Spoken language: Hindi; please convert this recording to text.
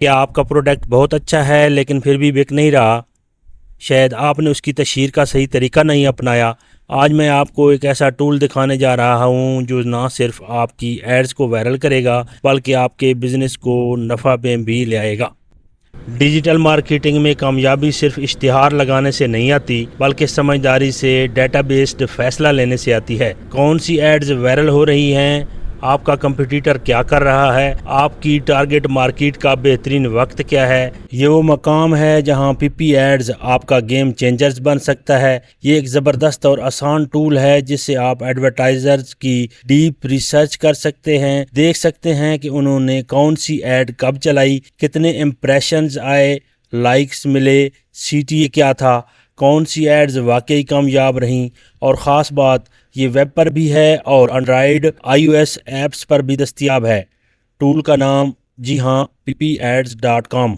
क्या आपका प्रोडक्ट बहुत अच्छा है लेकिन फिर भी बिक नहीं रहा? शायद आपने उसकी तशहीर का सही तरीका नहीं अपनाया। आज मैं आपको एक ऐसा टूल दिखाने जा रहा हूँ जो ना सिर्फ आपकी एड्स को वायरल करेगा बल्कि आपके बिजनेस को नफ़ा में भी ले आएगा। डिजिटल मार्केटिंग में कामयाबी सिर्फ इश्तिहार लगाने से नहीं आती बल्कि समझदारी से डेटा बेस्ड फैसला लेने से आती है। कौन सी एड्स वायरल हो रही हैं, आपका कंपटीटर क्या कर रहा है, आपकी टारगेट मार्केट का बेहतरीन वक्त क्या है, ये वो मकाम है जहां पीपी एड्स आपका गेम चेंजर्स बन सकता है। ये एक ज़बरदस्त और आसान टूल है जिससे आप एडवर्टाइजर्स की डीप रिसर्च कर सकते हैं, देख सकते हैं कि उन्होंने कौन सी एड कब चलाई, कितने इम्प्रेशंस आए, लाइक्स मिले, सीटीए क्या था, कौन सी एड्स वाकई कामयाब रहीं। और ख़ास बात, ये वेब पर भी है और एंड्रॉयड आईओएस ऐप्स पर भी दस्तयाब है। टूल का नाम, जी हाँ, ppAds.com।